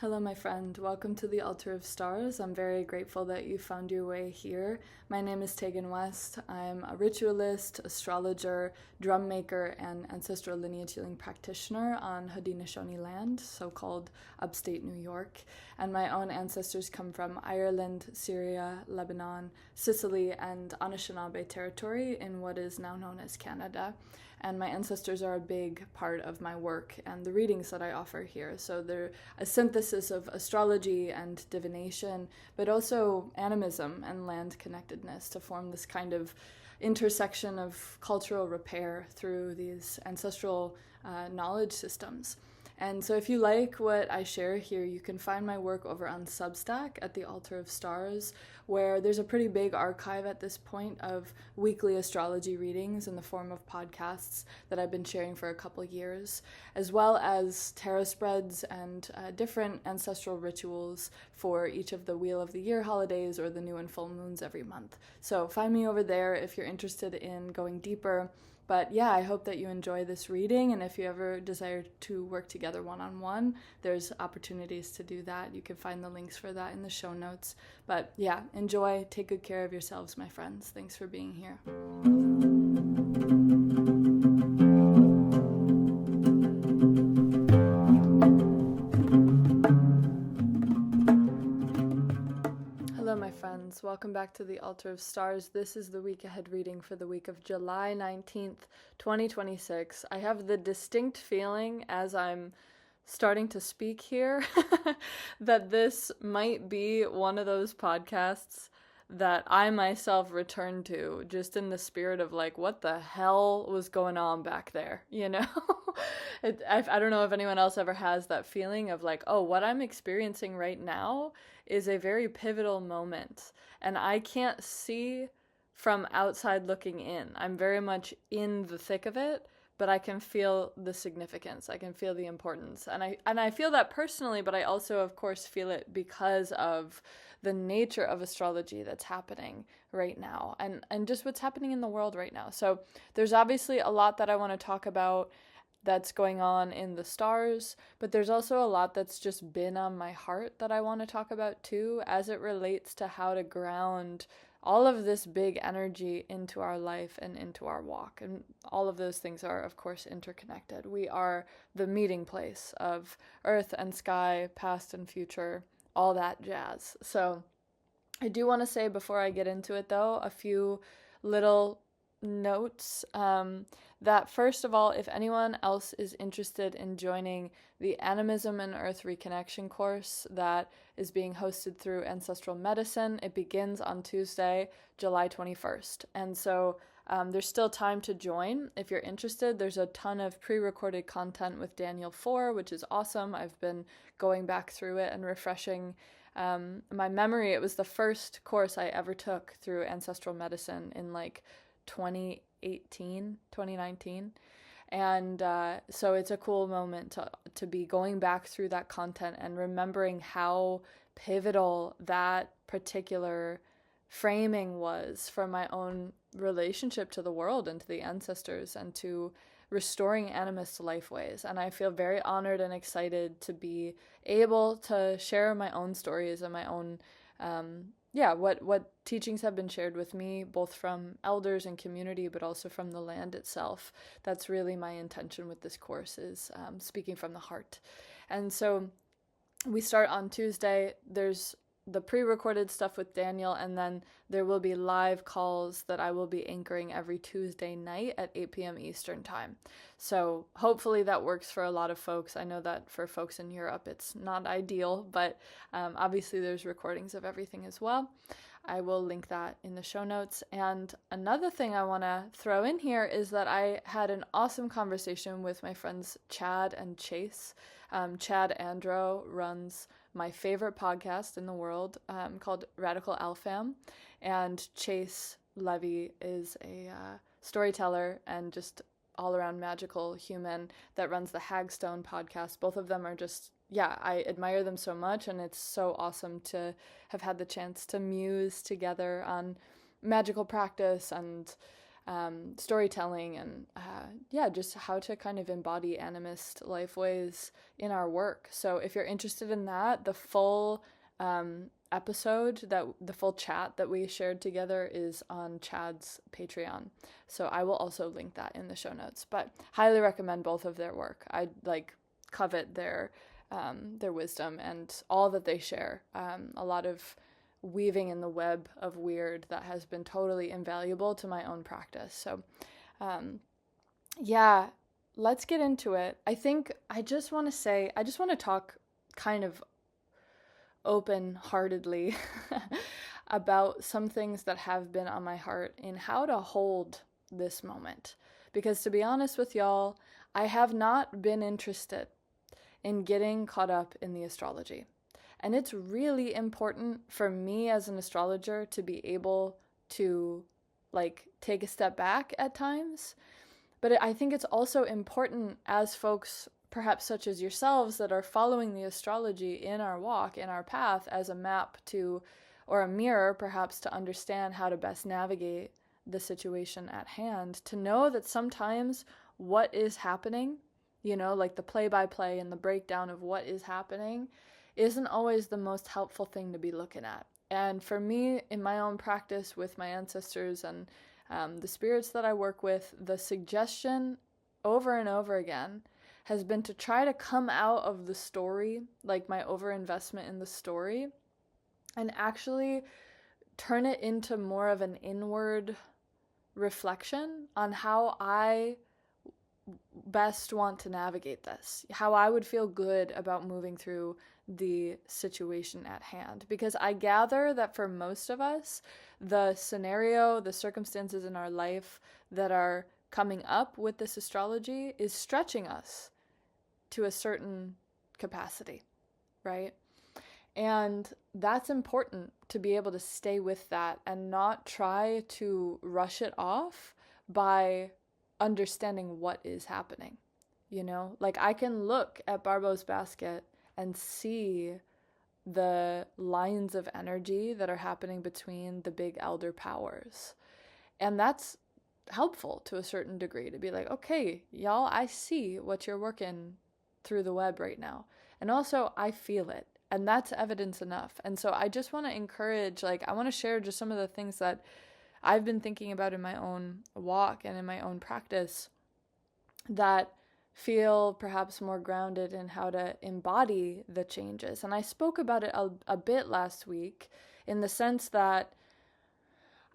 Hello, my friend. Welcome to the Altar of Stars. I'm very grateful that you found your way here. My name is Teagan West. I'm a ritualist, astrologer, drum maker, and ancestral lineage healing practitioner on Haudenosaunee land, so-called upstate New York. And my own ancestors come from Ireland, Syria, Lebanon, Sicily, and Anishinaabe territory in what is now known as Canada. And my ancestors are a big part of my work and the readings that I offer here. So they're a synthesis of astrology and divination, but also animism and land connectedness to form this kind of intersection of cultural repair through these ancestral knowledge systems. And so if you like what I share here, you can find my work over on SUBSTACK at the Altar of Stars, where there's a pretty big archive at this point of weekly astrology readings in the form of podcasts that I've been sharing for a couple years, as well as tarot spreads and different ancestral rituals for each of the Wheel of the Year holidays or the new and full moons every month. So find me over there if you're interested in going deeper. But yeah, I hope that you enjoy this reading, and if you ever desire to work together one-on-one, there's opportunities to do that. You can find the links for that in the show notes. But yeah, enjoy, take good care of yourselves, my friends. Thanks for being here. Hello, my friends. Welcome back to the Altar of Stars. This is the week ahead reading for the week of July 19th, 2026. I have the distinct feeling as I'm starting to speak here that this might be one of those podcasts that I myself return to just in the spirit of like, what the hell was going on back there, you know? I don't know if anyone else ever has that feeling of like, oh, what I'm experiencing right now is a very pivotal moment, and I can't see from outside looking in. I'm very much in the thick of it, but I can feel the significance. I can feel the importance. And I feel that personally, but I also, of course, feel it because of the nature of astrology that's happening right now and just what's happening in the world right now. So there's obviously a lot that I want to talk about that's going on in the stars, but there's also a lot that's just been on my heart that I want to talk about too, as it relates to how to ground all of this big energy into our life and into our walk. And all of those things are, of course, interconnected. We are the meeting place of earth and sky, past and future, all that jazz. So I do want to say before I get into it, though, a few little notes. That first of all, if anyone else is interested in joining the Animism Earth Reconnection course that is being hosted through Ancestral Medicine, it begins on Tuesday, July 21st. And so there's still time to join if you're interested. There's a ton of pre-recorded content with Daniel 4, which is awesome. I've been going back through it and refreshing my memory. It was the first course I ever took through Ancestral Medicine in like 2019, and so it's a cool moment to be going back through that content and remembering how pivotal that particular framing was for my own relationship to the world and to the ancestors and to restoring animist life ways. And I feel very honored and excited to be able to share my own stories and my own what teachings have been shared with me, both from elders and community, but also from the land itself. That's really my intention with this course, is speaking from the heart. And so we start on Tuesday. There's the pre-recorded stuff with Daniel, and then there will be live calls that I will be anchoring every Tuesday night at 8 p.m. Eastern time. So hopefully that works for a lot of folks. I know that for folks in Europe it's not ideal, but obviously there's recordings of everything as well. I will link that in the show notes. And another thing I want to throw in here is that I had an awesome conversation with my friends Chad and Chase. Chad Andro runs my favorite podcast in the world called Radical Alfam, and Chase Levy is a storyteller and just all-around magical human that runs the Hagstone podcast. Both of them are just, I admire them so much, and it's so awesome to have had the chance to muse together on magical practice and storytelling, and just how to kind of embody animist lifeways in our work. So if you're interested in that, the full the full chat that we shared together is on Chad's Patreon. So I will also link that in the show notes. But highly recommend both of their work. I covet their wisdom and all that they share. A lot of weaving in the web of weird that has been totally invaluable to my own practice. So, let's get into it. I think I just want to talk kind of open-heartedly about some things that have been on my heart in how to hold this moment. Because to be honest with y'all, I have not been interested in getting caught up in the astrology. And it's really important for me as an astrologer to be able to take a step back at times. But I think it's also important as folks, perhaps such as yourselves, that are following the astrology in our walk, in our path, as a map to, or a mirror perhaps, to understand how to best navigate the situation at hand, to know that sometimes what is happening, the play-by-play and the breakdown of what is happening, isn't always the most helpful thing to be looking at. And for me, in my own practice with my ancestors and the spirits that I work with, the suggestion over and over again has been to try to come out of the story, like my overinvestment in the story, and actually turn it into more of an inward reflection on how I best want to navigate this, how I would feel good about moving through the situation at hand. Because I gather that for most of us, the scenario, the circumstances in our life that are coming up with this astrology is stretching us to a certain capacity, right? And that's important, to be able to stay with that and not try to rush it off by understanding what is happening. I can look at Barbo's basket and see the lines of energy that are happening between the big elder powers. And that's helpful to a certain degree, to be like, okay, y'all, I see what you're working through the web right now. And also I feel it. And that's evidence enough. And so I just want to encourage, I want to share just some of the things that I've been thinking about in my own walk and in my own practice that feel perhaps more grounded in how to embody the changes. And I spoke about it a bit last week, in the sense that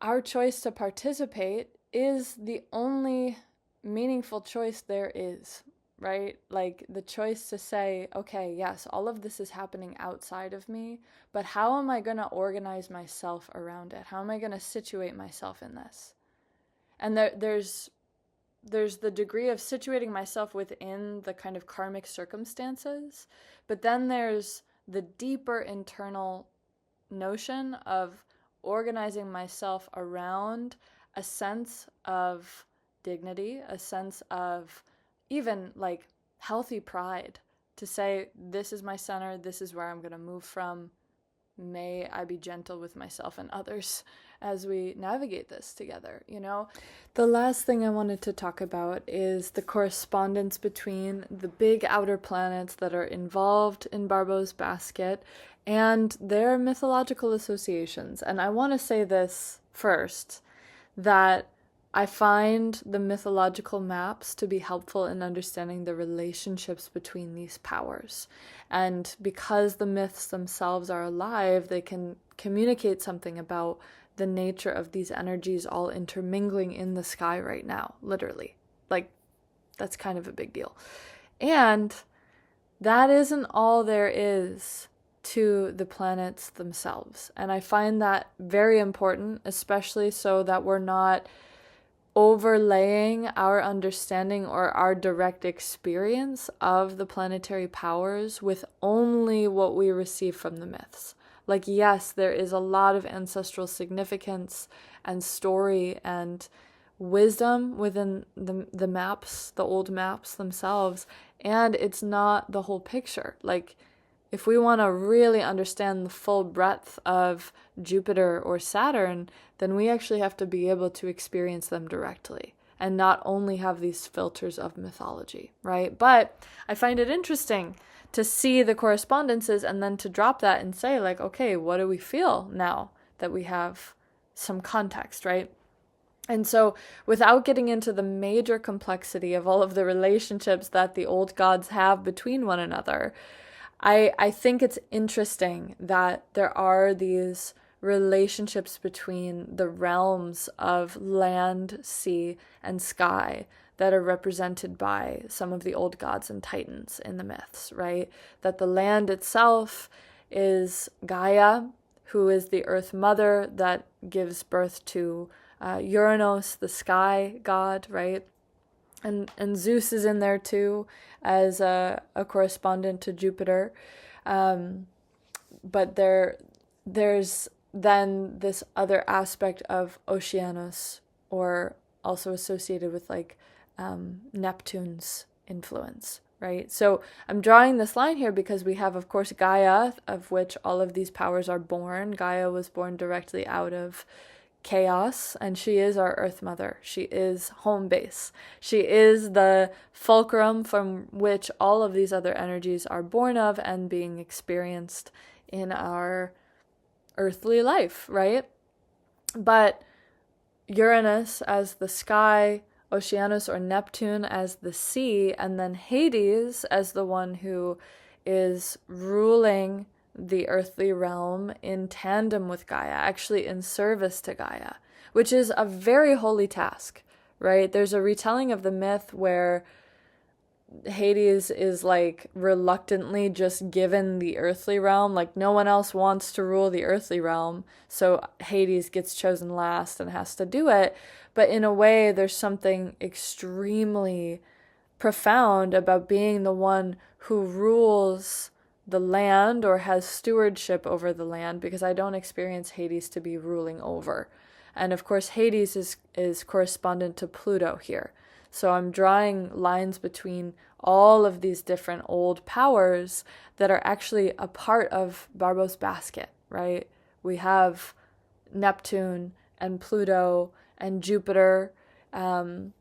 our choice to participate is the only meaningful choice there is, right? The choice to say, okay, yes, all of this is happening outside of me, but how am I going to organize myself around it? How am I going to situate myself in this? And there's the degree of situating myself within the kind of karmic circumstances, but then there's the deeper internal notion of organizing myself around a sense of dignity, a sense of even healthy pride, to say, this is my center, this is where I'm going to move from. May I be gentle with myself and others as we navigate this together, The last thing I wanted to talk about is the correspondence between the big outer planets that are involved in Barbo's basket and their mythological associations. And I want to say this first, that I find the mythological maps to be helpful in understanding the relationships between these powers. And because the myths themselves are alive, they can communicate something about the nature of these energies all intermingling in the sky right now, literally. That's kind of a big deal. And that isn't all there is to the planets themselves. And I find that very important, especially so that we're not overlaying our understanding or our direct experience of the planetary powers with only what we receive from the myths. Yes, there is a lot of ancestral significance and story and wisdom within the maps, the old maps themselves, and it's not the whole picture. if we want to really understand the full breadth of Jupiter or Saturn, then we actually have to be able to experience them directly and not only have these filters of mythology, right? But I find it interesting to see the correspondences and then to drop that and say, like, okay, what do we feel now that we have some context, right? And so without getting into the major complexity of all of the relationships that the old gods have between one another, I think it's interesting that there are these relationships between the realms of land, sea, and sky that are represented by some of the old gods and titans in the myths, right? That the land itself is Gaia, who is the earth mother that gives birth to Uranus, the sky god, right? And Zeus is in there too as a correspondent to Jupiter. But there's then this other aspect of Oceanus, or also associated with like Neptune's influence, right? So I'm drawing this line here because we have, of course, Gaia, of which all of these powers are born. Gaia was born directly out of chaos, and she is our earth mother. She is home base. She is the fulcrum from which all of these other energies are born of and being experienced in our earthly life, right? But Uranus as the sky, Oceanus or Neptune as the sea, and then Hades as the one who is ruling the earthly realm in tandem with Gaia, actually in service to Gaia, which is a very holy task, right? There's a retelling of the myth where Hades is like reluctantly just given the earthly realm, like no one else wants to rule the earthly realm, so Hades gets chosen last and has to do it. But in a way, there's something extremely profound about being the one who rules the land or has stewardship over the land, because I don't experience Hades to be ruling over. And of course, Hades is correspondent to Pluto here. So I'm drawing lines between all of these different old powers that are actually a part of Barbo's basket, right? We have Neptune and Pluto and Jupiter and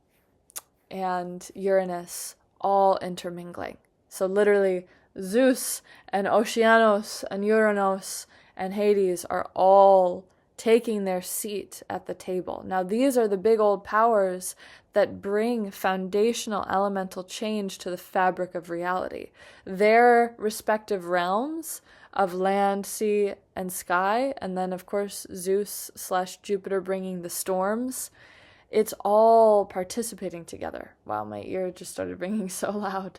Uranus all intermingling. So literally Zeus and Oceanus and Uranus and Hades are all taking their seat at the table. Now, these are the big old powers that bring foundational elemental change to the fabric of reality. Their respective realms of land, sea, and sky, and then, of course, Zeus/Jupiter bringing the storms, it's all participating together. Wow, my ear just started ringing so loud.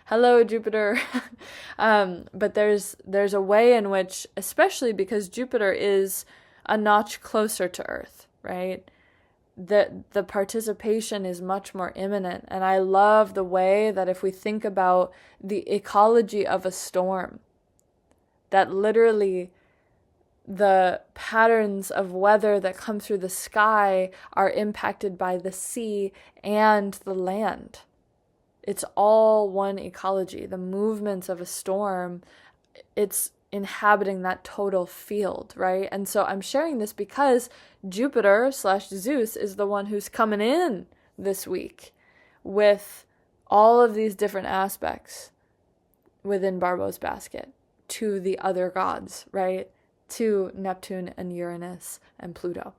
Hello, Jupiter. But there's a way in which, especially because Jupiter is a notch closer to Earth, right? The participation is much more imminent. And I love the way that if we think about the ecology of a storm, that literally the patterns of weather that come through the sky are impacted by the sea and the land. It's all one ecology. The movements of a storm, it's inhabiting that total field, right? And so I'm sharing this because Jupiter/Zeus is the one who's coming in this week with all of these different aspects within Barbo's basket to the other gods, right? To Neptune and Uranus and Pluto.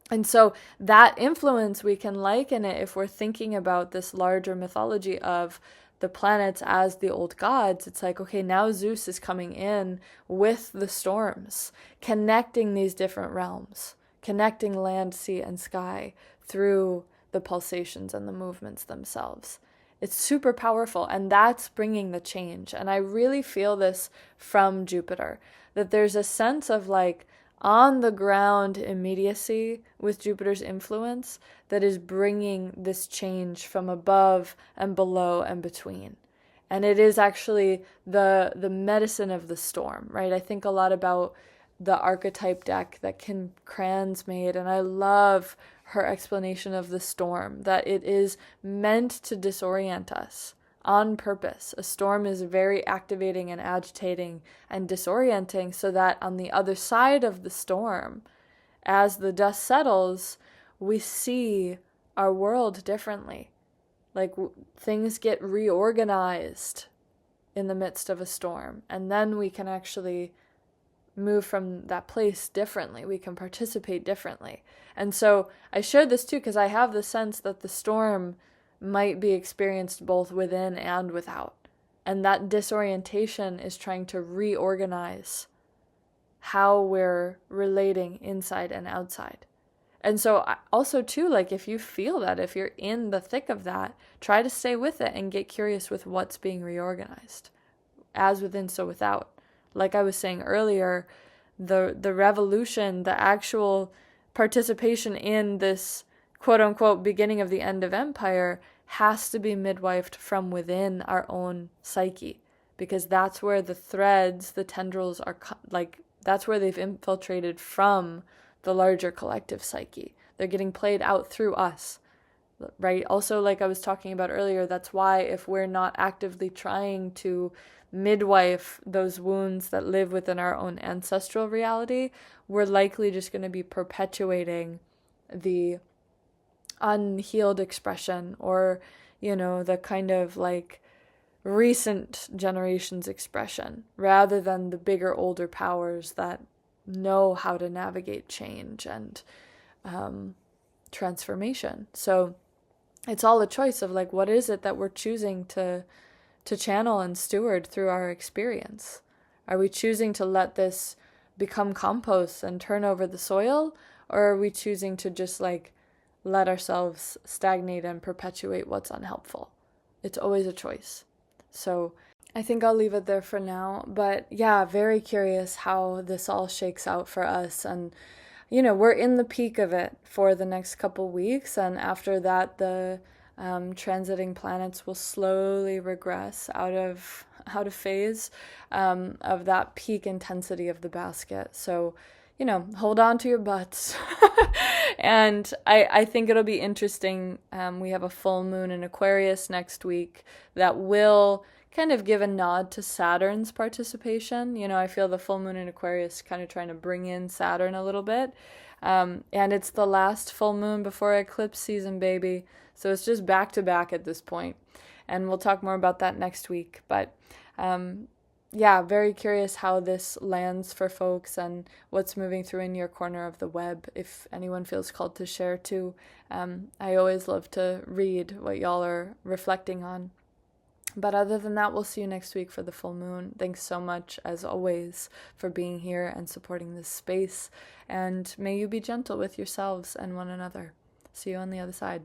And so that influence, we can liken it, if we're thinking about this larger mythology of the planets as the old gods, it's like, okay, now Zeus is coming in with the storms, connecting these different realms, connecting land, sea, and sky through the pulsations and the movements themselves. It's super powerful, and that's bringing the change. And I really feel this from Jupiter, that there's a sense of like on the ground immediacy with Jupiter's influence that is bringing this change from above and below and between. And it is actually the medicine of the storm, right? I think a lot about the archetype deck that Kim Kranz made, and I love her explanation of the storm, that it is meant to disorient us on purpose. A storm is very activating and agitating and disorienting, so that on the other side of the storm, as the dust settles, we see our world differently. Like things get reorganized in the midst of a storm, and then we can actually move from that place differently. We can participate differently. And so I share this too because I have the sense that the storm might be experienced both within and without. And that disorientation is trying to reorganize how we're relating inside and outside. And so also too, like if you feel that, if you're in the thick of that, try to stay with it and get curious with what's being reorganized. As within, so without. Like I was saying earlier, the revolution, the actual participation in this quote unquote beginning of the end of empire has to be midwifed from within our own psyche, because that's where the threads, the tendrils are that's where they've infiltrated from the larger collective psyche. They're getting played out through us, right? Also, like I was talking about earlier, that's why if we're not actively trying to midwife those wounds that live within our own ancestral reality, we're likely just going to be perpetuating the unhealed expression, or, the kind of like recent generations expression, rather than the bigger, older powers that know how to navigate change and transformation. So it's all a choice of like, what is it that we're choosing to channel and steward through our experience? Are we choosing to let this become compost and turn over the soil? Or are we choosing to just like let ourselves stagnate and perpetuate what's unhelpful? It's always a choice. So I think I'll leave it there for now. But yeah, very curious how this all shakes out for us. And, we're in the peak of it for the next couple weeks. And after that, the transiting planets will slowly regress out of phase of that peak intensity of the basket. So, hold on to your butts. And I think it'll be interesting. We have a full moon in Aquarius next week that will kind of give a nod to Saturn's participation. I feel the full moon in Aquarius kind of trying to bring in Saturn a little bit. And it's the last full moon before eclipse season, baby. So it's just back to back at this point. And we'll talk more about that next week. But very curious how this lands for folks and what's moving through in your corner of the web. If anyone feels called to share too. I always love to read what y'all are reflecting on. But other than that, we'll see you next week for the full moon. Thanks so much, as always, for being here and supporting this space. And may you be gentle with yourselves and one another. See you on the other side.